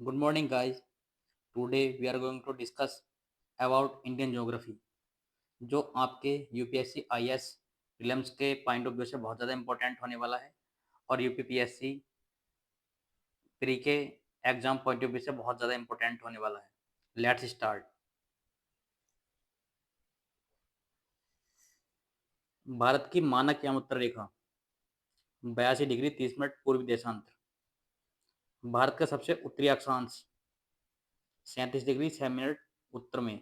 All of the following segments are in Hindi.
Good morning, guys. Today we are going to discuss about Indian geography, जो आपके यूपीएससी आईएएस प्रीलिम्स के पॉइंट ऑफ व्यू से बहुत ज़्यादा इंपॉर्टेंट होने वाला है और यूपीपीएससी प्री के एग्जाम पॉइंट ऑफ व्यू से बहुत ज़्यादा इंपॉर्टेंट होने वाला है। Let's start. भारत की मानक याम उत्तर रेखा 82 डिग्री 30 मिनट पूर्वी देशांतर। भारत का सबसे उत्तरी अक्षांश 37 डिग्री 6 मिनट उत्तर में।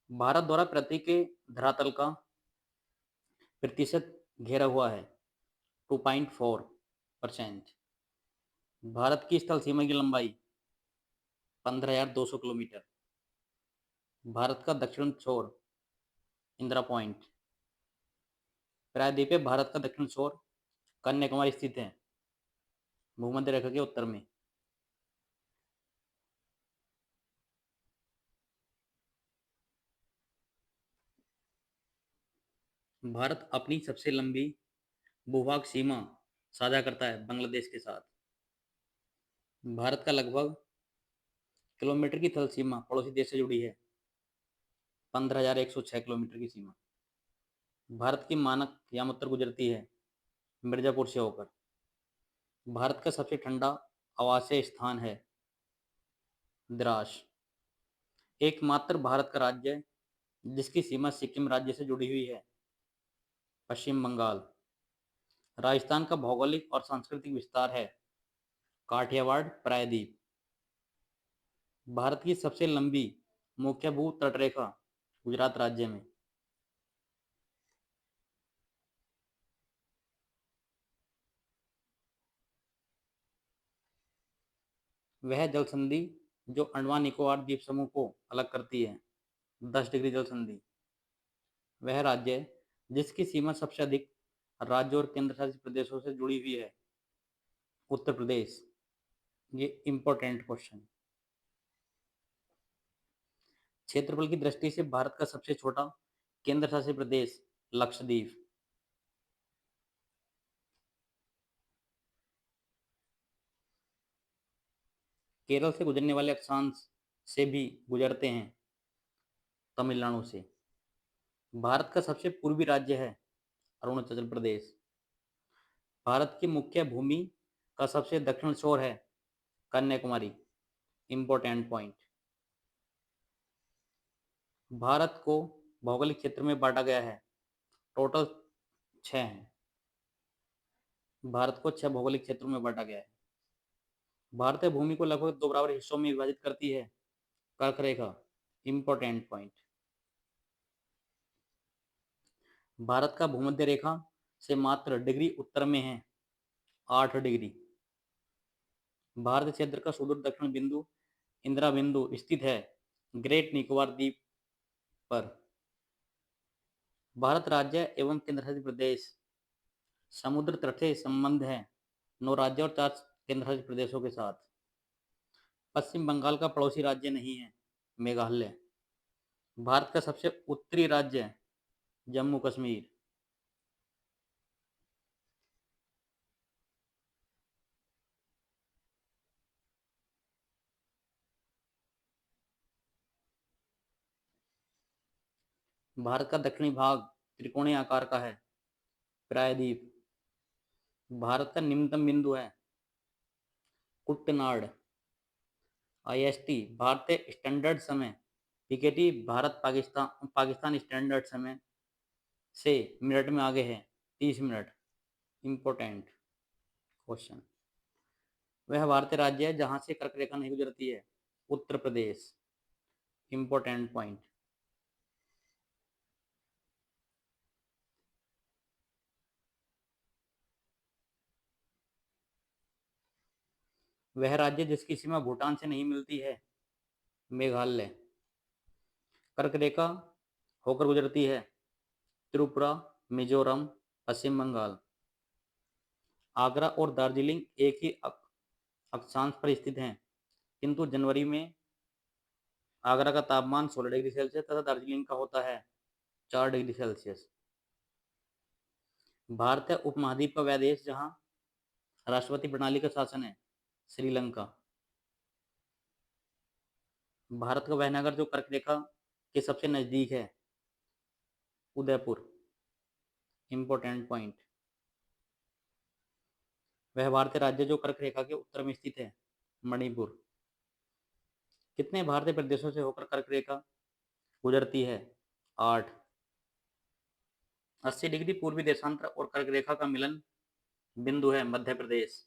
भारत द्वारा पृथ्वी के धरातल का प्रतिशत घेरा हुआ है 2.4%। भारत की स्थल सीमा की लंबाई 15,200 किलोमीटर। भारत का दक्षिण छोर इंदिरा पॉइंट। प्रायद्वीपीय भारत का दक्षिण छोर कन्याकुमारी स्थित है भूमध्य रेखा के उत्तर में। भारत अपनी सबसे लंबी भूभाग सीमा साझा करता है बांग्लादेश के साथ। भारत का लगभग किलोमीटर की थल सीमा पड़ोसी देश से जुड़ी है 15,106 किलोमीटर की सीमा। भारत की मानक याम उत्तर गुजरती है मिर्जापुर से होकर। भारत का सबसे ठंडा आवासीय स्थान है द्रास। एकमात्र भारत का राज्य जिसकी सीमा सिक्किम राज्य से जुड़ी हुई है पश्चिम बंगाल। राजस्थान का भौगोलिक और सांस्कृतिक विस्तार है काठियावाड़ प्रायद्वीप। भारत की सबसे लंबी मुख्य भू तटरेखा गुजरात राज्य में। वह जल संधि जो अंडमान निकोबार द्वीप समूह को अलग करती है 10 डिग्री जल संधि। वह राज्य जिसकी सीमा सबसे अधिक राज्यों और केंद्र शासित प्रदेशों से जुड़ी हुई है उत्तर प्रदेश। ये इंपॉर्टेंट क्वेश्चन। क्षेत्रफल की दृष्टि से भारत का सबसे छोटा केंद्र शासित प्रदेश लक्षद्वीप। केरल से गुजरने वाले अक्षांश से भी गुजरते हैं तमिलनाडु से। भारत का सबसे पूर्वी राज्य है अरुणाचल प्रदेश। भारत की मुख्य भूमि का सबसे दक्षिण छोर है कन्याकुमारी। Important point. भारत को भौगोलिक क्षेत्र में बांटा गया है टोटल 6 हैं। भारत को 6 भौगोलिक क्षेत्रों में बांटा गया है। भारतीय भूमि को लगभग 2 बराबर हिस्सों में विभाजित करती है कर्क रेखा। Important point. भारत का भूमध्य रेखा से मात्र डिग्री उत्तर में है 8 डिग्री। भारत क्षेत्र का सुदूर दक्षिण बिंदु इंदिरा बिंदु स्थित है ग्रेट निकोबार द्वीप पर। भारत राज्य एवं केंद्र शासित प्रदेश समुद्र तट से संबंध है 9 राज्यों और 4 केंद्र शासित प्रदेशों के साथ। पश्चिम बंगाल का पड़ोसी राज्य नहीं है मेघालय। भारत का सबसे उत्तरी राज्य जम्मू कश्मीर। भारत का दक्षिणी भाग त्रिकोणीय आकार का है प्रायद्वीप। भारत का निम्नतम बिंदु है कुट्टनाड। आईएसटी भारतीय स्टैंडर्ड समय। पीकेटी भारत पाकिस्तान पाकिस्तान स्टैंडर्ड समय से मिनट में आगे है 30 मिनट। Important question. वह भारतीय राज्य है जहां से कर्क रेखा नहीं गुजरती है उत्तर प्रदेश। Important point. वह राज्य जिसकी सीमा भूटान से नहीं मिलती है मेघालय। कर्क रेखा होकर गुजरती है त्रिपुरा मिजोरम पश्चिम बंगाल। आगरा और दार्जिलिंग एक ही अक्षांश पर स्थित हैं किंतु जनवरी में आगरा का तापमान 16 डिग्री सेल्सियस तथा दार्जिलिंग का होता है 4 डिग्री सेल्सियस। भारत है उपमहाद्वीप का वह देश जहाँ राष्ट्रपति प्रणाली का शासन है श्रीलंका। भारत का वह नगर जो कर्क रेखा के सबसे नजदीक है? उदयपुर। Important point. वह भारतीय राज्य जो कर्क रेखा के उत्तर में स्थित है? मणिपुर। कितने भारतीय प्रदेशों से होकर कर्क रेखा गुजरती है? 8। 80 डिग्री पूर्वी देशांतर और कर्क रेखा का मिलन बिंदु है मध्य प्रदेश।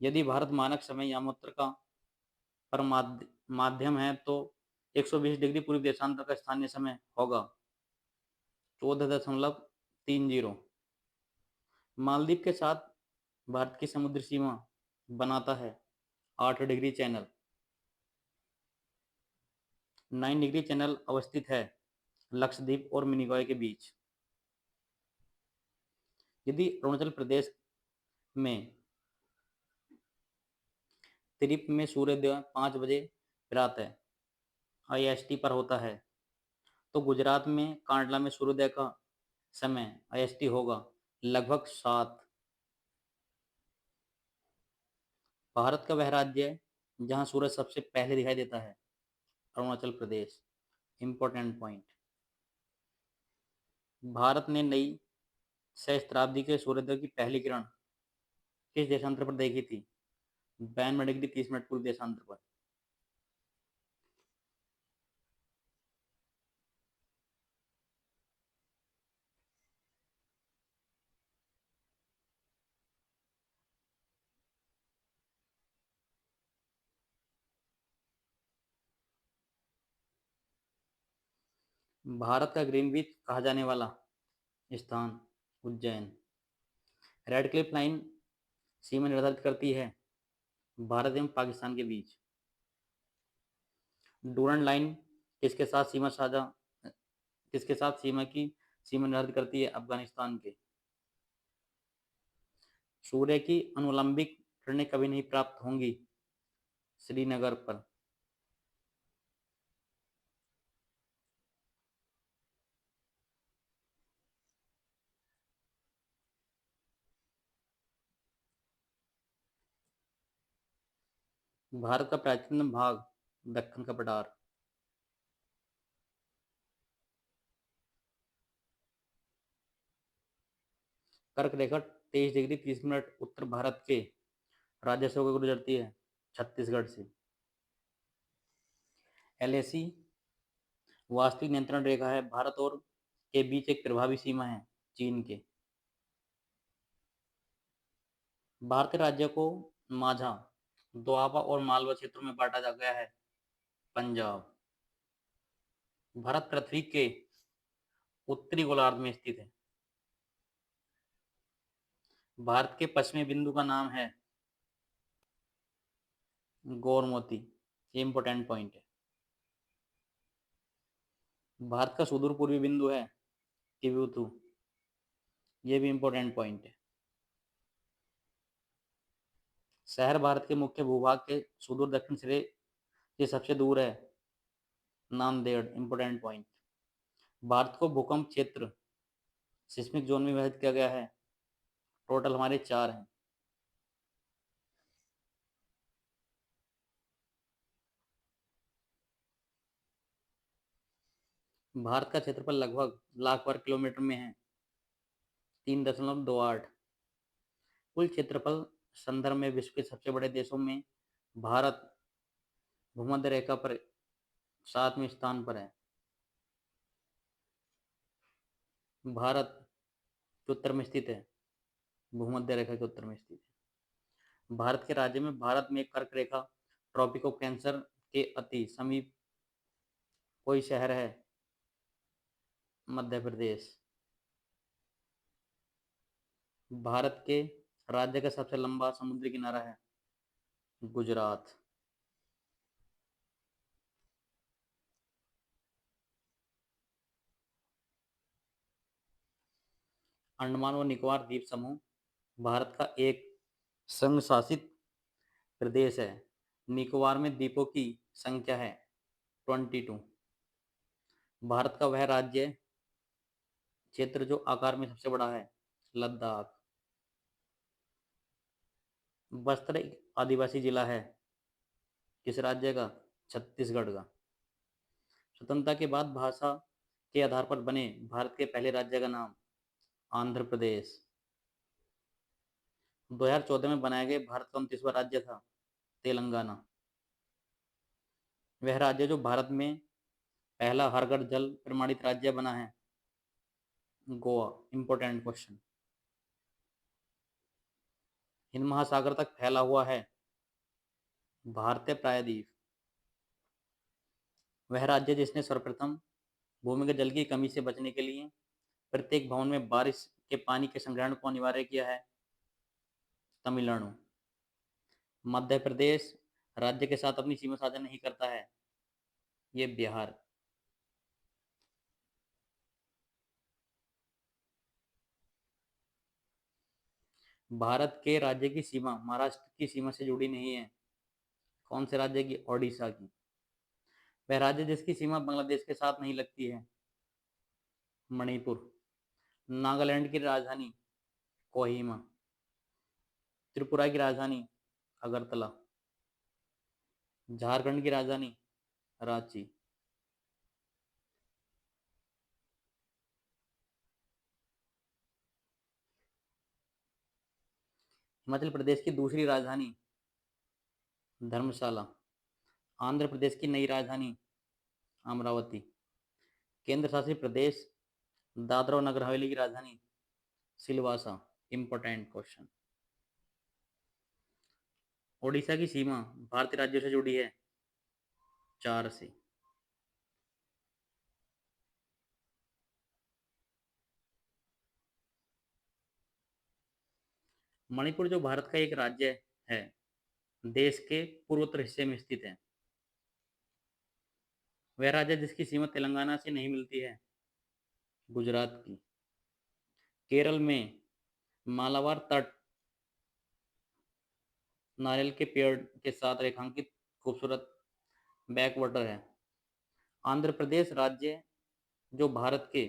यदि भारत मानक समय यामोत्तर का पर माध्यम है तो 120 डिग्री पूर्वी देशांतर का स्थानीय समय होगा 14.30। मालदीव के साथ भारत की समुद्री सीमा बनाता है 8 डिग्री चैनल। 9 डिग्री चैनल अवस्थित है लक्षद्वीप और मिनिकॉय के बीच। यदि अरुणाचल प्रदेश में तिरिप में सूर्योदय 5 बजे रात है IST पर होता है तो गुजरात में कांडला में सूर्योदय का समय IST होगा लगभग 7। भारत का वह राज्य है जहां सूरज सबसे पहले दिखाई देता है? अरुणाचल प्रदेश। Important point. भारत ने नई सहस्त्राब्दी के सूर्योदय की पहली किरण किस देशांतर पर देखी थी? 92 डिग्री 30 मिनट पूर्व देशांतर पर। भारत का ग्रीनविच कहा जाने वाला स्थान? उज्जैन। रेड क्लिफ लाइन सीमा निर्धारित करती है भारत एवं पाकिस्तान के बीच। डूरन लाइन किसके साथ सीमा की सीमा निर्धारित करती है? अफगानिस्तान के। सूर्य की अनुलंबिक किरणें कभी नहीं प्राप्त होंगी श्रीनगर पर। भारत का प्राचीनतम भाग? दक्कन का पठार। कर्क रेखा 23 डिग्री 30 मिनट उत्तर भारत के राज्य से होकर गुजरती है? छत्तीसगढ़ से। LAC वास्तविक नियंत्रण रेखा है भारत और के बीच एक प्रभावी सीमा है चीन के। भारतीय राज्य को माझा, दोआबा और मालवा क्षेत्रों में बांटा जा गया है? पंजाब। भारत पृथ्वी के उत्तरी गोलार्ध में स्थित है। भारत के पश्चिमी बिंदु का नाम है? गोरमोती। ये इंपोर्टेंट पॉइंट है। भारत का सुदूर पूर्वी बिंदु है तिब्बत। ये भी इंपोर्टेंट पॉइंट है। शहर भारत के मुख्य भूभाग के सुदूर दक्षिण सिरे से सबसे दूर है नांदेड़। Important point. भारत को भूकंप क्षेत्र सिस्मिक जोन में विभाजित किया गया है? टोटल हमारे 4 हैं। भारत का क्षेत्रफल लगभग लाख वर्ग किलोमीटर में है 3.28। कुल क्षेत्रफल संदर्भ में विश्व के सबसे बड़े देशों में भारत भूमध्य रेखा पर 7वें स्थान पर है। भारत के उत्तर में स्थित है, भूमध्य रेखा के उत्तर में स्थित है। भारत के राज्य में भारत में कर्क रेखा ट्रॉपिक ऑफ कैंसर के अति समीप कोई शहर है? मध्य प्रदेश। भारत के राज्य का सबसे लंबा समुद्री किनारा है? गुजरात। अंडमान और निकोबार द्वीप समूह भारत का एक संघ शासित प्रदेश है। निकोबार में द्वीपों की संख्या है 22। भारत का वह राज्य क्षेत्र जो आकार में सबसे बड़ा है? लद्दाख। बस्तर एक आदिवासी जिला है किस राज्य का? छत्तीसगढ़ का। स्वतंत्रता के बाद भाषा के आधार पर बने भारत के पहले राज्य का नाम आंध्र प्रदेश। 2014 में बनाया गया भारत का 29वां राज्य था तेलंगाना। वह राज्य जो भारत में पहला हर घर जल प्रमाणित राज्य बना है गोवा। Important question. हिंद महासागर तक फैला हुआ है भारतीय प्रायद्वीप। वह राज्य जिसने सर्वप्रथम भूमिगत जल की कमी से बचने के लिए प्रत्येक भवन में बारिश के पानी के संग्रहण को अनिवार्य किया है तमिलनाडु। मध्य प्रदेश राज्य के साथ अपनी सीमा साझा नहीं करता है ये बिहार। भारत के राज्य की सीमा महाराष्ट्र की सीमा से जुड़ी नहीं है। कौन से राज्य की? ओडिशा की। वह राज्य जिसकी सीमा बांग्लादेश के साथ नहीं लगती है मणिपुर। नागालैंड की राजधानी कोहिमा। त्रिपुरा की राजधानी अगरतला। झारखंड की राजधानी रांची। हिमाचल प्रदेश की दूसरी राजधानी धर्मशाला। आंध्र प्रदेश की नई राजधानी अमरावती। केंद्र शासित प्रदेश दादरा और नगर हवेली की राजधानी सिलवासा। Important question. ओडिशा की सीमा भारतीय राज्यों से जुड़ी है 4 से। मणिपुर जो भारत का एक राज्य है देश के पूर्वोत्तर हिस्से में स्थित है। वह राज्य जिसकी सीमा तेलंगाना से नहीं मिलती है गुजरात की। केरल में मालाबार तट नारियल के पेड़ के साथ रेखांकित खूबसूरत बैकवाटर है। आंध्र प्रदेश राज्य जो भारत के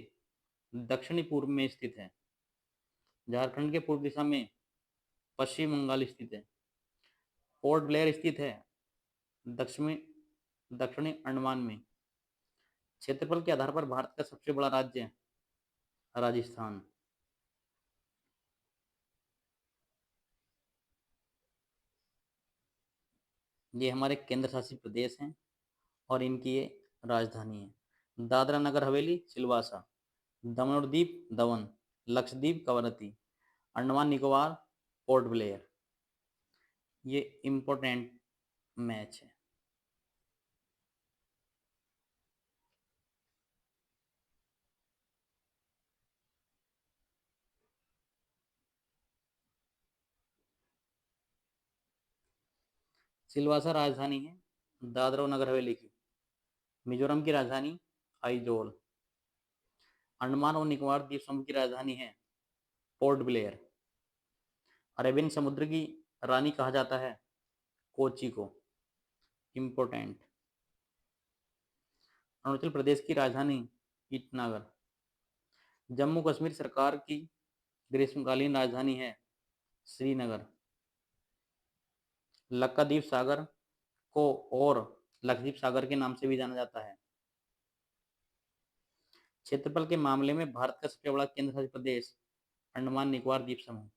दक्षिणी पूर्व में स्थित है। झारखंड के पूर्व दिशा में पश्चिम बंगाल स्थित है। पोर्ट ब्लेयर स्थित है दक्षिणी दक्षिणी अंडमान में। क्षेत्रफल के आधार पर भारत का सबसे बड़ा राज्य राजस्थान। ये हमारे केंद्र शासित प्रदेश हैं और इनकी ये राजधानी है। दादरा नगर हवेली सिलवासा। दमन और दीप दमन। लक्षद्वीप कवरत्ती। Andaman Nicobar Port Blair. ये इंपॉर्टेंट मैच है। सिलवासा राजधानी है दादरा और नगर हवेली की। मिजोरम की राजधानी आइजोल। अंडमान और निकोबार द्वीप समूह की राजधानी है पोर्ट ब्लेयर। अरेबियन समुद्र की रानी कहा जाता है कोची को। इम्पोर्टेंट। अरुणाचल प्रदेश की राजधानी ईटानगर। जम्मू कश्मीर सरकार की ग्रीष्मकालीन राजधानी है श्रीनगर। लक्षद्वीप सागर को और लक्षद्वीप सागर के नाम से भी जाना जाता है। क्षेत्रफल के मामले में भारत का सबसे बड़ा केंद्र शासित प्रदेश अंडमान निकोबार द्वीप समूह।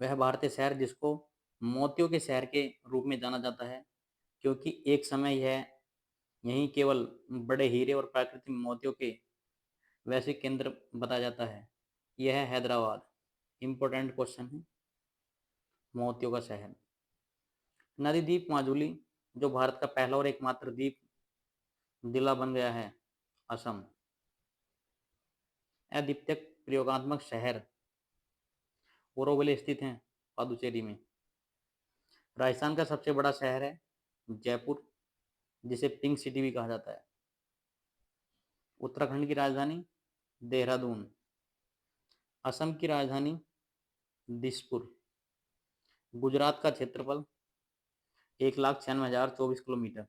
वह भारतीय शहर जिसको मोतियों के शहर के रूप में जाना जाता है क्योंकि एक समय यह यहीं केवल बड़े हीरे और प्राकृतिक मोतियों के वैसे केंद्र बताया जाता है। यह है हैदराबाद। इंपॉर्टेंट क्वेश्चन है। मोतियों का शहर। नदी द्वीप माजुली जो भारत का पहला और एकमात्र द्वीप जिला बन गया है असम। अद्वितीय प्रयोगात्मक शहर ओरोविले स्थित हैं पादुचेरी में। राजस्थान का सबसे बड़ा शहर है जयपुर जिसे पिंक सिटी भी कहा जाता है। उत्तराखंड की राजधानी देहरादून। असम की राजधानी दिसपुर। गुजरात का क्षेत्रफल 1,96,024 किलोमीटर।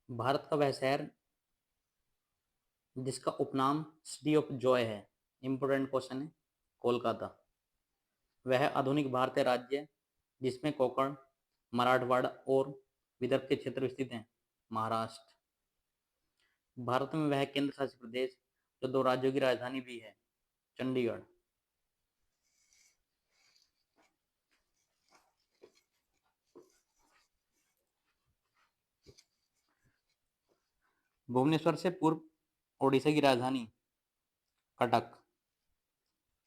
भारत का वह शहर जिसका उपनाम सिटी ऑफ जॉय है, इंपोर्टेंट क्वेश्चन है, कोलकाता। वह आधुनिक भारतीय राज्य जिसमें कोंकण, मराठवाड़ा और विदर्भ के क्षेत्र स्थित हैं, महाराष्ट्र। भारत में वह केंद्र शासित प्रदेश जो दो राज्यों की राजधानी भी है, चंडीगढ़। भुवनेश्वर से पूर्व ओडिशा की राजधानी कटक।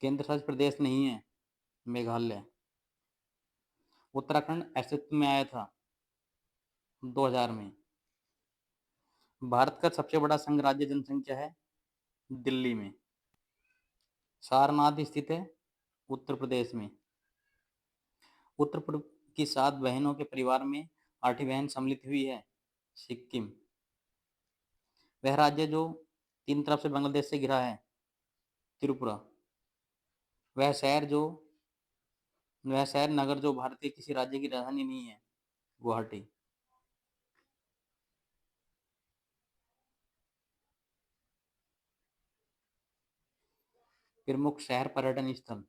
केंद्र शासित प्रदेश नहीं है, मेघालय। उत्तराखंड अस्तित्व में आया था 2000 में। भारत का सबसे बड़ा संघ राज्य जनसंख्या है दिल्ली में। सारनाथ स्थित है उत्तर प्रदेश में। उत्तर प्रदेश की 7 बहनों के परिवार में 8वीं बहन सम्मिलित हुई है, सिक्किम। वह राज्य जो 3 तरफ से बांग्लादेश से घिरा है, त्रिपुरा। वह शहर जो वह शहर नगर जो भारत के किसी राज्य की राजधानी नहीं है, गुवाहाटी। प्रमुख शहर पर्यटन स्थल।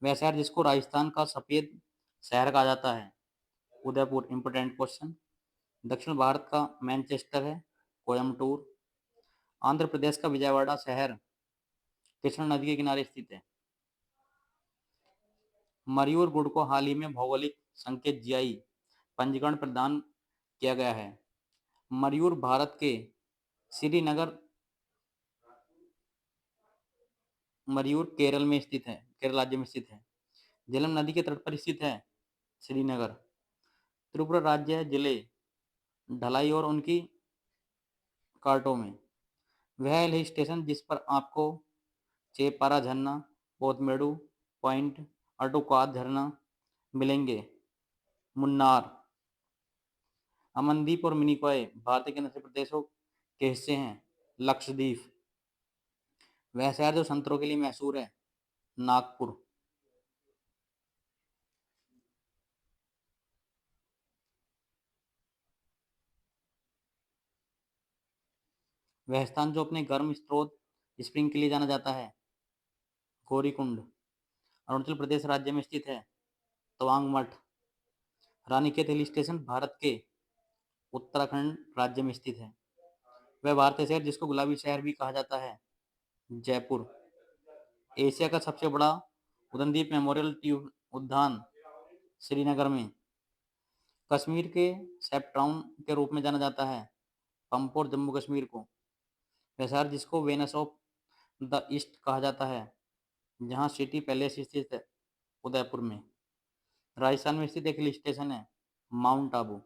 वह शहर जिसको राजस्थान का सफेद शहर कहा जाता है, उदयपुर। Important question. दक्षिण भारत का मैनचेस्टर है, कोयम्बटूर। आंध्र प्रदेश का विजयवाड़ा शहर कृष्णा नदी के किनारे स्थित है। मयूर गुड़ को हाल ही में भौगोलिक संकेत जीआई पंजीकरण प्रदान किया गया है। मयूर भारत के श्रीनगर मयूर केरल में स्थित है, केरल राज्य में स्थित है। झेलम नदी के तट पर स्थित है श्रीनगर। त्रिपुरा राज्य है जिले ढलाई और उनकी कार्टों में। वह हिल स्टेशन जिस पर आपको चेपारा झरना, पोतमेडु पॉइंट, अटोकाद झरना मिलेंगे, मुन्नार। अमनदीप और मिनिकॉय भारतीय केंद्र प्रदेशों के हिस्से हैं, लक्षद्वीप। वह शहर जो संतरों के लिए मशहूर है, नागपुर। वह स्थान जो अपने गर्म स्रोत स्प्रिंग के लिए जाना जाता है, गौरीकुंड। अरुणाचल प्रदेश राज्य में स्थित है, तवांग मठ। रानीखेत हिल स्टेशन भारत के उत्तराखंड राज्य में स्थित है। वह भारतीय शहर जिसको गुलाबी शहर भी कहा जाता है, जयपुर। एशिया का सबसे बड़ा उदनदीप मेमोरियल ट्यूब उद्यान श्रीनगर में। कश्मीर के सेप टाउन के रूप में जाना जाता है, पंपोर, जम्मू कश्मीर को। वह शहर जिसको वेनस ऑफ द ईस्ट कहा जाता है, जहाँ सिटी पैलेस स्थित है, उदयपुर में। राजस्थान में स्थित एक हिल स्टेशन है, माउंट आबू।